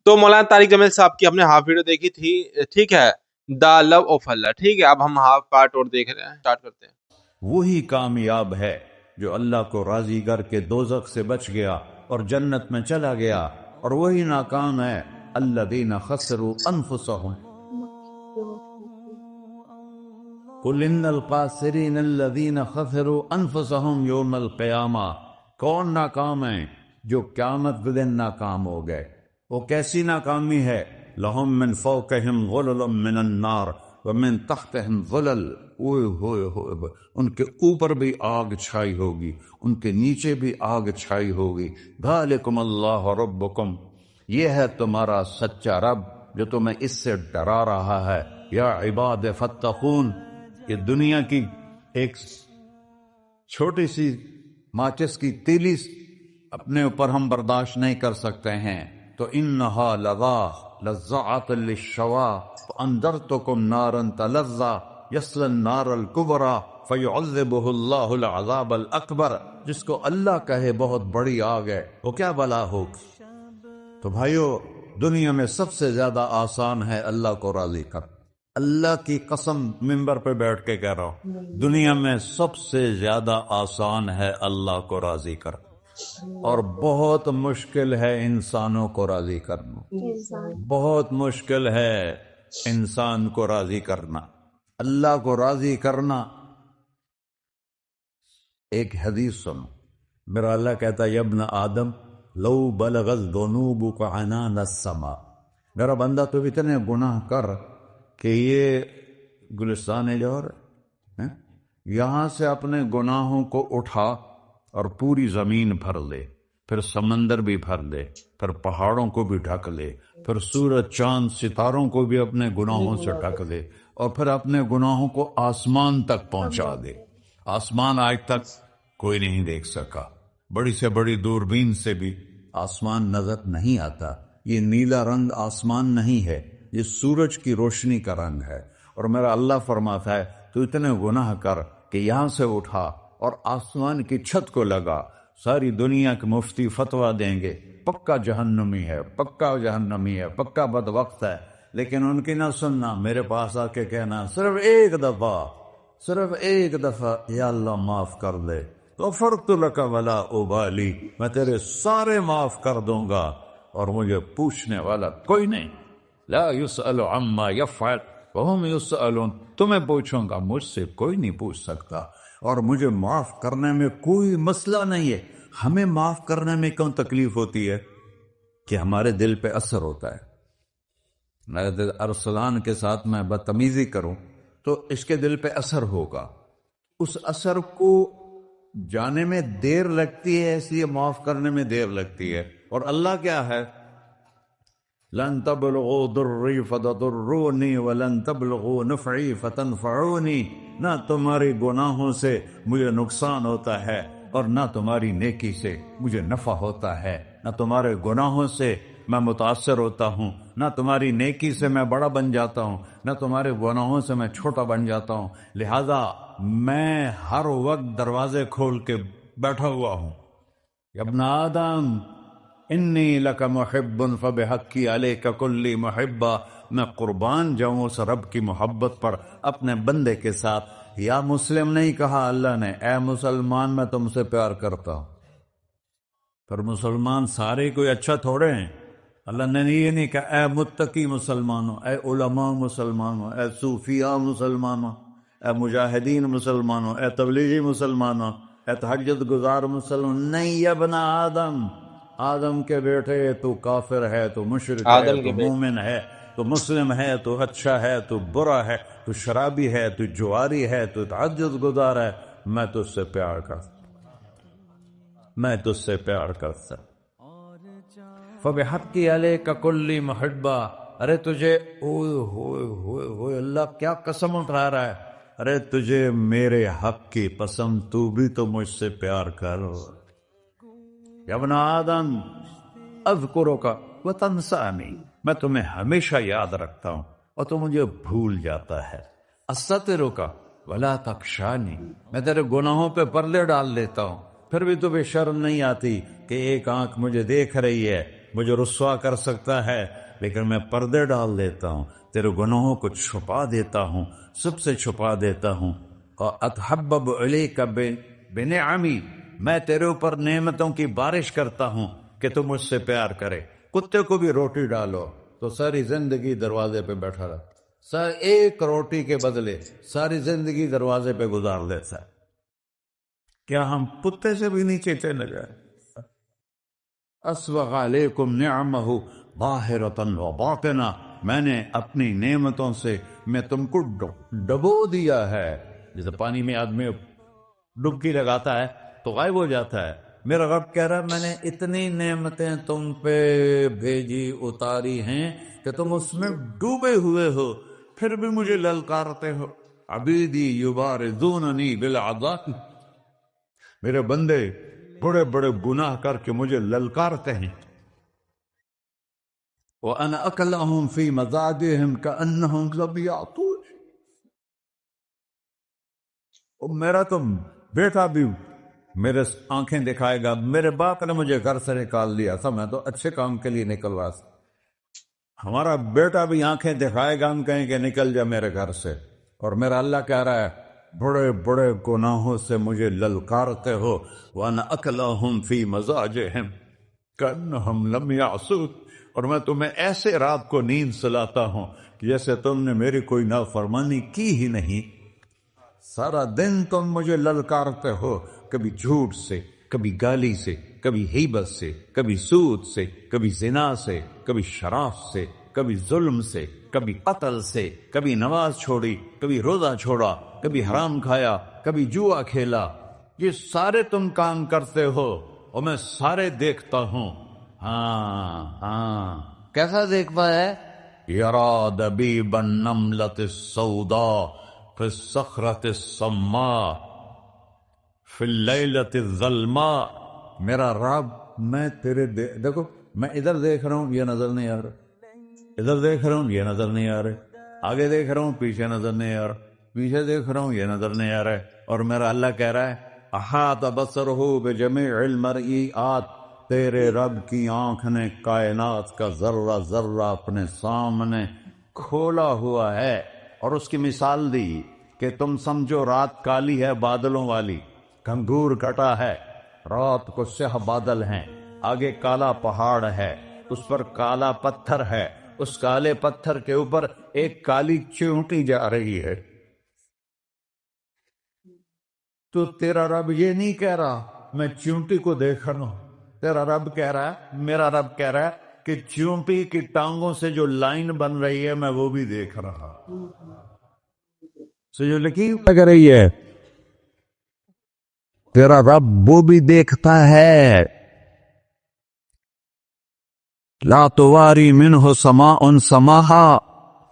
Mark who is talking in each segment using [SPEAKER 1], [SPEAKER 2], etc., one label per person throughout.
[SPEAKER 1] تو مولانا طارق جمیل صاحب کی ہم نے ہاف ویڈیو دیکھی تھی، ٹھیک ہے، دا لو آف اللہ، ٹھیک ہے، اب ہم ہاف پارٹ اور دیکھ رہے ہیں، اسٹارٹ کرتے ہیں۔
[SPEAKER 2] وہی کامیاب ہے جو اللہ کو راضی کر کے دوزخ سے بچ گیا اور جنت میں چلا گیا، اور وہی ناکام ہے الذین خسروا انفسهم قل ان الخاسرین الذین خسروا انفسهم یوم القیامہ۔ کون ناکام ہیں؟ جو قیامت کے دن ناکام ہو گئے۔ وہ کیسی ناکامی ہے؟ لہم من فوقہم غلل من النار ومن تحتہم ظلل، اوئے ہوئے ہوئے، ان کے اوپر بھی آگ چھائی ہوگی، ان کے نیچے بھی آگ چھائی ہوگی۔ ذالکم اللہ ربکم، یہ ہے تمہارا سچا رب جو تمہیں اس سے ڈرا رہا ہے۔ یا عباد فتقون، یہ دنیا کی ایک چھوٹی سی ماچس کی تیلی اپنے اوپر ہم برداشت نہیں کر سکتے ہیں، تو انہا لظا لزعت للشوا فانذرتکم نارا تلظا یصلی النار الکبری فیعذبہ اللہ العذاب الاکبر۔ جس کو اللہ کہے بہت بڑی آگ ہے، وہ کیا بلا ہوگی؟ تو بھائیو، دنیا میں سب سے زیادہ آسان ہے اللہ کو راضی کر۔ اللہ کی قسم منبر پہ بیٹھ کے کہہ رہا ہوں، دنیا میں سب سے زیادہ آسان ہے اللہ کو راضی کر، اور بہت مشکل ہے انسانوں کو راضی کرنا، بہت مشکل ہے انسان کو راضی کرنا۔ اللہ کو راضی کرنا، ایک حدیث سنو، میرا اللہ کہتا ہے یا ابن آدم لو بلغت ذنوبک عنان السماء، میرا بندہ تو اتنے گناہ کر کہ یہ گلستان جوہر ہے، یہاں سے اپنے گناہوں کو اٹھا اور پوری زمین بھر لے، پھر سمندر بھی بھر لے، پھر پہاڑوں کو بھی ڈھک لے، پھر سورج چاند ستاروں کو بھی اپنے گناہوں سے ڈھک دے، اور پھر اپنے گناہوں کو آسمان تک پہنچا دے۔ آسمان آج تک کوئی نہیں دیکھ سکا، بڑی سے بڑی دوربین سے بھی آسمان نظر نہیں آتا۔ یہ نیلا رنگ آسمان نہیں ہے، یہ سورج کی روشنی کا رنگ ہے۔ اور میرا اللہ فرماتا ہے تو اتنے گناہ کر کہ یہاں سے اٹھا اور آسمان کی چھت کو لگا، ساری دنیا کے مفتی فتویٰ دیں گے پکا جہنمی ہے، پکا جہنمی ہے، پکا بدبخت ہے، لیکن ان کی نہ سننا، میرے پاس آ کے کہنا صرف ایک دفعہ یا اللہ معاف کر دے، غفرت لک ولا ابالی، میں تیرے سارے معاف کر دوں گا اور مجھے پوچھنے والا کوئی نہیں۔ لا يسأل عما يفعل وهم يسألون، تمہیں پوچھوں گا، مجھ سے کوئی نہیں پوچھ سکتا، اور مجھے معاف کرنے میں کوئی مسئلہ نہیں ہے۔ ہمیں معاف کرنے میں کیوں تکلیف ہوتی ہے؟ کہ ہمارے دل پہ اثر ہوتا ہے۔ میں ارسلان کے ساتھ میں بدتمیزی کروں تو اس کے دل پہ اثر ہوگا، اس اثر کو جانے میں دیر لگتی ہے، اس لیے معاف کرنے میں دیر لگتی ہے۔ اور اللہ کیا ہے؟ لن تبلغوا ضری فتضرونی ولن تبلغوا نفعی فتنفعونی، نہ تمہاری گناہوں سے مجھے نقصان ہوتا ہے اور نہ تمہاری نیکی سے مجھے نفع ہوتا ہے، نہ تمہارے گناہوں سے میں متاثر ہوتا ہوں، نہ تمہاری نیکی سے میں بڑا بن جاتا ہوں، نہ تمہارے گناہوں سے میں چھوٹا بن جاتا ہوں، لہذا میں ہر وقت دروازے کھول کے بیٹھا ہوا ہوں۔ یا ابن آدم انی لک محب فبحقی علیک کلی محبہ، میں قربان جاؤں اس رب کی محبت پر اپنے بندے کے ساتھ۔ یا مسلم نہیں کہا اللہ نے، اے مسلمان میں تم سے پیار کرتا ہوں۔ پر مسلمان سارے کوئی اچھا تھوڑے ہیں، اللہ نے یہ نہیں کہا اے متقی مسلمانوں، اے علماء مسلمانوں، اے صوفیاء مسلمانوں، اے مجاہدین مسلمانوں، اے تبلیغی مسلمانوں، اے تہجد گزار مسلمان، نہیں یا ابن آدم، آدم کے بیٹے، تو کافر ہے، تو مشرک ہے،
[SPEAKER 1] آدم
[SPEAKER 2] تو
[SPEAKER 1] کے بیٹے،
[SPEAKER 2] مومن ہے، تو مسلم ہے، تو اچھا ہے، تو برا ہے، تو شرابی ہے، تو جواری ہے، تو تہجد گزار ہے، میں تجھ سے پیار کرتا، میں تجھ سے پیار کرتا۔ فبحقی علیک کلی محبہ، ارے تجھے اوئے ہوئے ہوئے ہوئے، اللہ کیا قسم اٹھا رہا ہے، ارے تجھے میرے حق کی قسم، تو بھی تو مجھ سے پیار کر۔ یا ابن آدم اذکرک وتنسانی، میں تمہیں ہمیشہ یاد رکھتا ہوں اور تو مجھے بھول جاتا ہے۔ استترک ولا تخشانی، میں تیرے گناہوں پہ پردے ڈال لیتا ہوں، پھر بھی تمہیں شرم نہیں آتی کہ ایک آنکھ مجھے دیکھ رہی ہے مجھے رسوا کر سکتا ہے، لیکن میں پردے ڈال دیتا ہوں، تیرے گناہوں کو چھپا دیتا ہوں، سب سے چھپا دیتا ہوں۔ اور اتحبب علیک بنعمی، میں تیرے اوپر نعمتوں کی بارش کرتا ہوں کہ تم مجھ سے پیار کرے۔ کتے کو بھی روٹی ڈالو تو ساری زندگی دروازے پہ بیٹھا رہتا، سر ایک روٹی کے بدلے ساری زندگی دروازے پہ گزار دیتا ہے۔ کیا ہم کتے سے بھی نیچے چلے جائیں؟ اسبغ علیکم نعمہ ظاہرۃ و باطنہ، میں نے اپنی نعمتوں سے میں تم کو ڈبو دیا ہے۔ جیسے پانی میں آدمی ڈبکی لگاتا ہے تو غائب ہو جاتا ہے، میرا رب کہہ رہا ہے میں نے اتنی نعمتیں تم پہ بھیجی اتاری ہیں کہ تم اس میں ڈوبے ہوئے ہو، پھر بھی مجھے للکارتے ہو۔ عبیدی یبارزوننی بالعذاب، میرے بندے بڑے بڑے گناہ کر کے مجھے للکارتے ہیں۔ وَأَنَا أَكْلَهُمْ فِي مَزَاجِهِمْ كَأَنَّهُمْ لَمْ يَعْطُونِ، اور میرا تو بیٹا بھی میرے آنکھیں دکھائے گا، میرے باپ نے مجھے گھر سے نکال دیا تھا، میں تو اچھے کام کے لیے نکل رہا تھا، ہمارا بیٹا بھی آنکھیں دکھائے گا، ہم کہیں کہ نکل جا میرے گھر سے، اور میرا اللہ کہہ رہا ہے بڑے بڑے گناہوں سے مجھے للکارتے ہو۔ وَأَنَا أَكْلَهُمْ فِي مَزَاجِهِمْ كَأَنَّهُمْ لَمْ يَعْصُونِ، اور میں تمہیں ایسے رات کو نیند سلاتا ہوں کہ جیسے تم نے میری کوئی نافرمانی کی ہی نہیں۔ سارا دن تم مجھے للکارتے ہو، کبھی جھوٹ سے، کبھی گالی سے، کبھی غیبت سے، کبھی سود سے، کبھی زنا سے، کبھی شراب سے، کبھی ظلم سے، کبھی قتل سے، کبھی نماز چھوڑی، کبھی روزہ چھوڑا، کبھی حرام کھایا، کبھی جوا کھیلا، یہ سارے تم کام کرتے ہو اور میں سارے دیکھتا ہوں۔ ہاں کیسا دیکھتا ہے؟ یرا دبیب النملۃ السوداء فی الصخرۃ الصماء فی اللیلۃ الظلماء، میرا رب میں تیرے دیکھو میں ادھر دیکھ رہا ہوں یہ نظر نہیں آ رہا، ادھر دیکھ رہا ہوں یہ نظر نہیں آ رہا، آگے دیکھ رہا ہوں پیچھے نظر نہیں آ رہا، پیچھے دیکھ رہا ہوں یہ نظر نہیں آ رہا ہے، اور میرا اللہ کہہ رہا ہے احاط بصرہ بجمیع المرئیات، تیرے رب کی آنکھ نے کائنات کا ذرہ ذرہ اپنے سامنے کھولا ہوا ہے۔ اور اس کی مثال دی کہ تم سمجھو رات کالی ہے بادلوں والی، گھنگور کٹا ہے، رات کو سیاہ بادل ہیں، آگے کالا پہاڑ ہے، اس پر کالا پتھر ہے، اس کالے پتھر کے اوپر ایک کالی چیونٹی جا رہی ہے۔ تو تیرا رب یہ نہیں کہہ رہا میں چیونٹی کو دیکھ رہا ہوں، تیرا رب کہہ رہا ہے، میرا رب کہہ رہا ہے کہ چیونٹی کی ٹانگوں سے جو لائن بن رہی ہے میں وہ بھی دیکھ رہا، جو لکیر لگ رہی ہے تیرا رب وہ بھی دیکھتا ہے۔ لا تواری منہ سماء سماہا،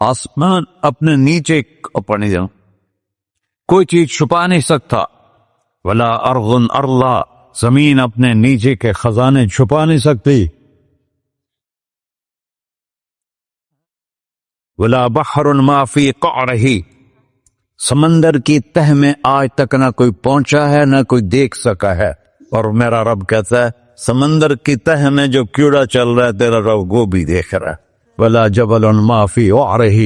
[SPEAKER 2] آسمان اپنے نیچے اپنے کوئی چیز چھپا نہیں سکتا، ولا ارض ارضا، زمین اپنے نیچے کے خزانے چھپا نہیں سکتی، ولا بحر ما فی قعرہ، سمندر کی تہ میں آج تک نہ کوئی پہنچا ہے نہ کوئی دیکھ سکا ہے، اور میرا رب کہتا ہے سمندر کی تہ میں جو کیڑا چل رہا ہے تیرا رب وہ بھی دیکھ رہا ہے، ولا جبل ما فی وعرہ،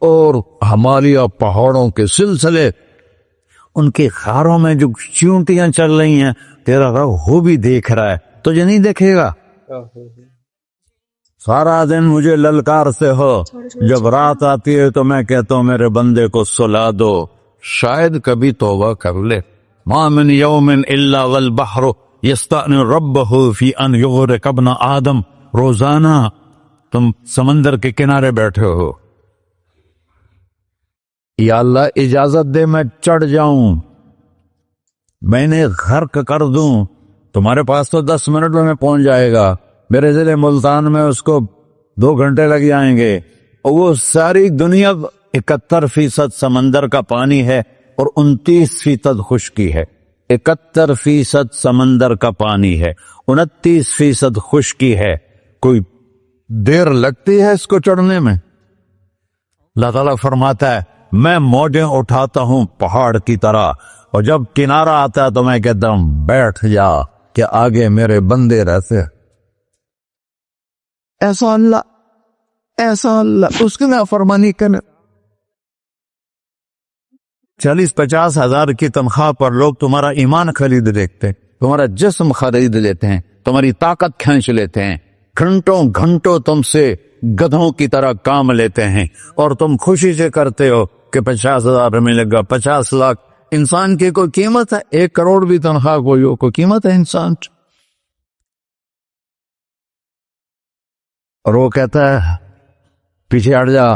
[SPEAKER 2] اور ہمالیہ پہاڑوں کے سلسلے ان کے خاروں میں جو چیونٹیاں چل رہی ہیں تیرا رب وہ بھی دیکھ رہا ہے، تجھے نہیں دیکھے گا؟ سارا دن مجھے للکارتے ہو، جب رات آتی ہے تو میں کہتا ہوں میرے بندے کو سلا دو، شاید کبھی توبہ کر لے۔ ما من یوم الا والبحر یستأذن ربہ فی ان یغرق ابن آدم، روزانہ تم سمندر کے کنارے بیٹھے ہو، یا اللہ اجازت دے میں چڑھ جاؤں، میں نے غرق کر دوں، تمہارے پاس تو 10 منٹ میں پہنچ جائے گا، میرے ضلع ملتان میں اس کو 2 گھنٹے لگ جائیں گے، اور وہ ساری دنیا 71% سمندر کا پانی ہے اور 29% خشکی ہے، 71% سمندر کا پانی ہے، 29% خشکی ہے، کوئی دیر لگتی ہے اس کو چڑھنے میں؟ اللہ تعالیٰ فرماتا ہے میں موجیں اٹھاتا ہوں پہاڑ کی طرح، اور جب کنارہ آتا ہے تو میں کہتا ہوں بیٹھ جا کہ آگے میرے بندے رہتے ہیں۔ ایسا اللہ اس کی نافرمانی کرنا. 40-50 ہزار کی تنخواہ پر لوگ تمہارا ایمان خرید لیتے ہیں, تمہارا جسم خرید لیتے ہیں, تمہاری طاقت کھینچ لیتے ہیں, گھنٹوں تم سے گدھوں کی طرح کام لیتے ہیں, اور تم خوشی سے کرتے ہو کہ 50,000 ملے گا, 50 لاکھ. انسان کی کوئی قیمت ہے؟ 1 کروڑ بھی تنخواہ کوئی قیمت ہے انسان؟ اور وہ کہتا ہے پیچھے ہٹ جا,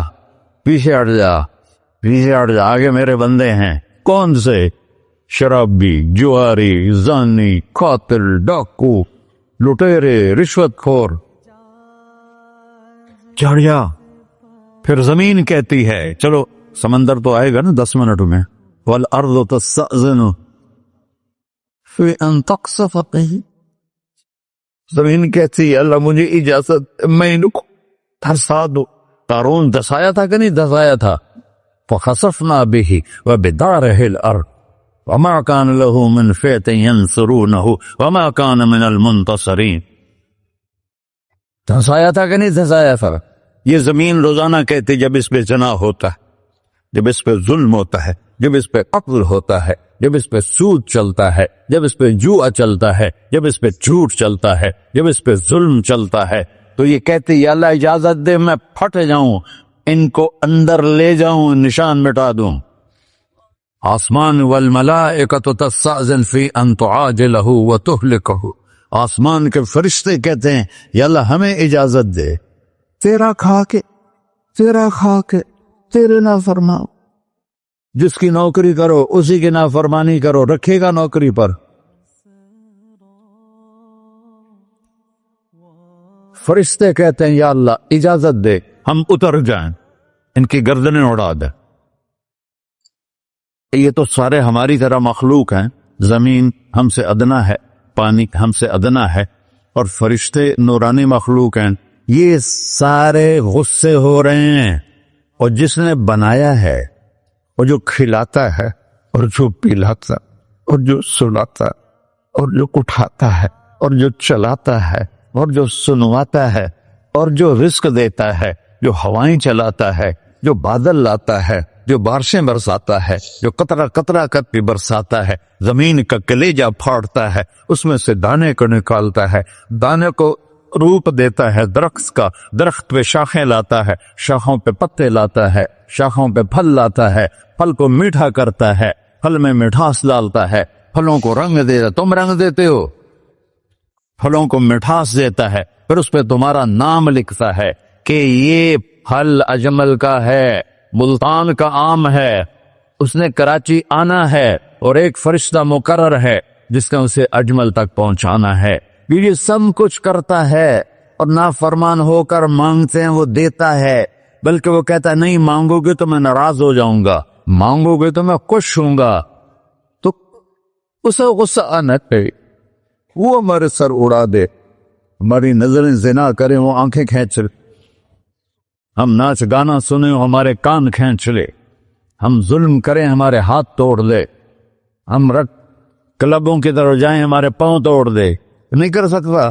[SPEAKER 2] آگے میرے بندے ہیں. کون سے؟ شرابی, جواری, زانی, قاتل, ڈاکو, لٹیرے, رشوت خور. چڑھ جا. پھر زمین کہتی ہے چلو سمندر تو آئے گا نا 10 منٹ میں. والارض تستأذن فی ان تقصف به. زمین کہتی ہے اللہ مجھے اجازت, میں ان کو دھسا دو. قارون دھسایا تھا کہ نہیں دھسایا تھا؟ فخسفنا به وبداره الارض وما كان له من فئة ينصرونه وما كان من المنتصرين. دھسایا تھا کہ نہیں دھسایا تھا؟ یہ زمین روزانہ کہتی جب اس پہ زنا ہوتا ہے, جب اس پہ ظلم ہوتا ہے, جب اس پہ قتل ہوتا ہے, جب اس پہ سود چلتا ہے, جب اس پہ جوا چلتا ہے, جب اس پہ جھوٹ چلتا ہے, جب اس پہ ظلم چلتا ہے, تو یہ کہتے یا اللہ اجازت دے میں پھٹ جاؤں, ان کو اندر لے جاؤں, نشان مٹا دوں. آسمان والملائکۃ تستأذن فی ان تعاجلہ وتہلکہ. آسمان کے فرشتے کہتے ہیں یا اللہ ہمیں اجازت دے, تیرا کھا کے تیرے نافرمان. جس کی نوکری کرو اسی کی نافرمانی کرو, رکھے گا نوکری پر. فرشتے کہتے ہیں یا اللہ اجازت دے ہم اتر جائیں, ان کی گردنیں اڑا دے. یہ تو سارے ہماری طرح مخلوق ہیں. زمین ہم سے ادنا ہے, پانی ہم سے ادنا ہے, اور فرشتے نورانی مخلوق ہیں. یہ سارے غصے ہو رہے ہیں, اور جس نے بنایا ہے, اور جو کھلاتا ہے, اور جو پلاتا, اور جو سلاتا, اور جو اٹھاتا ہے, اور جو چلاتا ہے, اور جو سنواتا ہے, اور جو رزق دیتا ہے, جو ہوائیں چلاتا ہے, جو بادل لاتا ہے, جو بارشیں برساتا ہے, جو قطرہ قطرہ کر کے برساتا ہے, زمین کا کلیجہ پھاڑتا ہے, اس میں سے دانے کو نکالتا ہے, دانے کو روپ دیتا ہے درخت کا, درخت پہ شاخیں لاتا ہے, شاخوں پہ پتے لاتا ہے, شاخوں پہ پھل لاتا ہے, پھل کو میٹھا کرتا ہے, پھل میں مٹھاس ڈالتا ہے, پھلوں کو رنگ دیتا. تم رنگ دیتے ہو, پھلوں کو مٹھاس دیتا ہے, پھر اس پہ تمہارا نام لکھتا ہے کہ یہ پھل اجمل کا ہے, ملتان کا آم ہے, اس نے کراچی آنا ہے, اور ایک فرشتہ مقرر ہے جس نے اسے اجمل تک پہنچانا ہے. یہ سب کچھ کرتا ہے, اور نافرمان ہو کر مانگتے ہیں وہ دیتا ہے, بلکہ وہ کہتا ہے نہیں مانگو گے تو میں ناراض ہو جاؤں گا, مانگو گے تو میں خوش ہوں گا. تو اسے غصہ آنا چاہیے, وہ ہمارے سر اڑا دے, ہماری نظریں زنا کریں وہ آنکھیں کھینچ لے, ہم ناچ گانا سنیں ہمارے کان کھینچ لے, ہم ظلم کریں ہمارے ہاتھ توڑ دے, ہم کلبوں کی طرف جائیں ہمارے پاؤں توڑ دے. نہیں کر سکتا.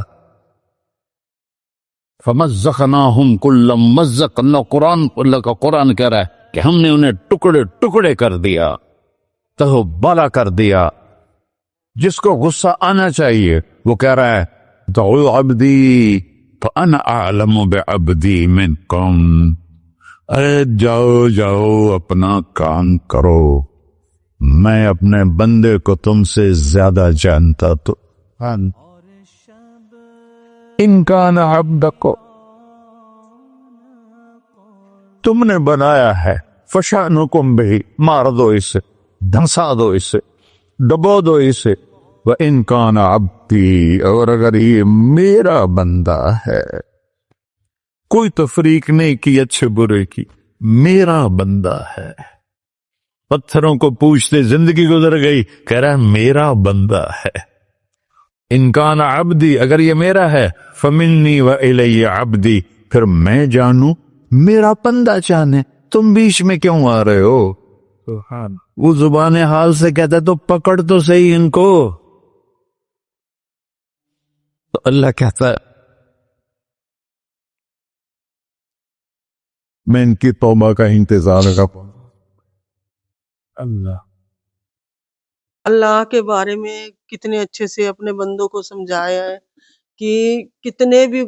[SPEAKER 2] فَمَزَّقْنَاهُمْ كُلَّ مُمَزَّقٍ. اللہ کا قرآن کہہ رہا ہے کہ ہم نے انہیں ٹکڑے ٹکڑے کر دیا, تہو بالا کر دیا. جس کو غصہ آنا چاہیے وہ کہہ رہا ہے دعوا عبدی فانا اعلم بعبدی منکم. ارے جاؤ اپنا کام کرو, میں اپنے بندے کو تم سے زیادہ جانتا. تو ان کان عبدکو, تم نے بنایا ہے, فشانکم بہی, مار دو اسے, دھنسا دو اسے, ڈبو دو اسے. وَإِن كَانَ عَبْدِي, اور اگر یہ میرا بندہ ہے, کوئی تفریق نہیں کی اچھے برے کی, میرا بندہ ہے. پتھروں کو پوچھتے زندگی گزر گئی, کہہ رہا ہے میرا بندہ ہے. ان کان عبدی, اگر یہ میرا ہے, فمنی والی عبدی, پھر میں جانوں میرا بندہ جانے, تم بیچ میں کیوں آ رہے ہو؟ وہ زبان حال سے کہتا ہے تو پکڑ تو صحیح ان کو. تو اللہ کہتا ہے
[SPEAKER 3] میں ان کی توبہ کا انتظار کرتا ہوں. اللہ
[SPEAKER 4] اللہ کے بارے میں کتنے اچھے سے اپنے بندوں کو سمجھایا ہے کہ کتنے بھی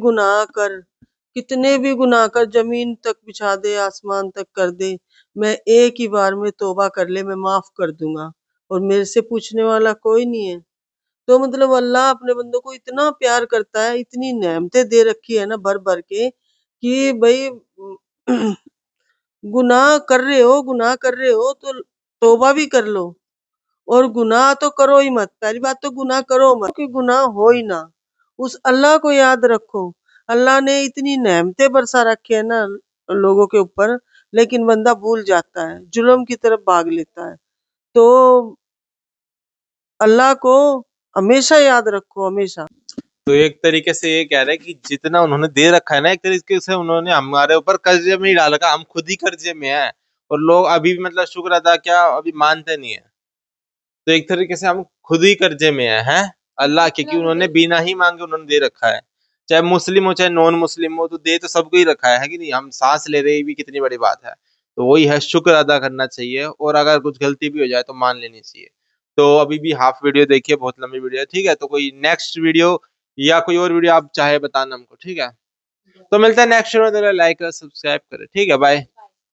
[SPEAKER 4] گناہ کر زمین تک بچھا دے، آسمان تک کر دے، میں ایک ہی بار میں توبہ کر لے میں معاف کر دوں گا، اور میرے سے پوچھنے والا کوئی نہیں ہے. تو مطلب اللہ اپنے بندوں کو اتنا پیار کرتا ہے، اتنی نعمتیں دے رکھی ہے نا بھر بھر کے، کہ بھائی گناہ کر رہے ہو تو توبہ بھی کر لو، اور گناہ تو کرو ہی مت. پہلی بات تو گناہ کرو مت کہ گناہ ہو ہی نہ. اس اللہ کو یاد رکھو. اللہ نے اتنی نعمتیں برسا رکھی ہے نا لوگوں کے اوپر، لیکن بندہ بھول جاتا ہے، جرم کی طرف بھاگ لیتا ہے. تو اللہ کو ہمیشہ یاد رکھو، ہمیشہ.
[SPEAKER 1] تو ایک طریقے سے یہ کہہ رہے کہ جتنا انہوں نے دے رکھا ہے نا، ایک طریقے سے انہوں نے ہمارے اوپر قرضے میں ہی ڈال رکھا، ہم خود ہی قرضے میں ہیں، اور لوگ ابھی بھی مطلب شکر ادا کیا ابھی مانتے نہیں ہیں. تو ایک طریقے سے ہم خود ہی قرضے میں ہیں اللہ کے، کہ انہوں نے بنا ہی مانگے انہوں نے دے رکھا ہے. چاہے مسلم ہو چاہے نان مسلم ہو، تو دے تو سب کو ہی رکھا ہے کہ نہیں. ہم سانس لے رہے بھی کتنی بڑی بات ہے. تو وہی ہے، شکر ادا کرنا چاہیے، اور اگر کچھ غلطی بھی ہو جائے تو مان لینی چاہیے. تو ابھی بھی ہاف ویڈیو دیکھیے، بہت لمبی ویڈیو ہے، ٹھیک ہے. تو کوئی نیکسٹ ویڈیو یا کوئی اور ویڈیو آپ چاہے بتانا ہم کو، ٹھیک ہے. تو ملتا ہے نیکسٹ ویڈیو، لائک اور سبسکرائب کرے، ٹھیک ہے. بائے.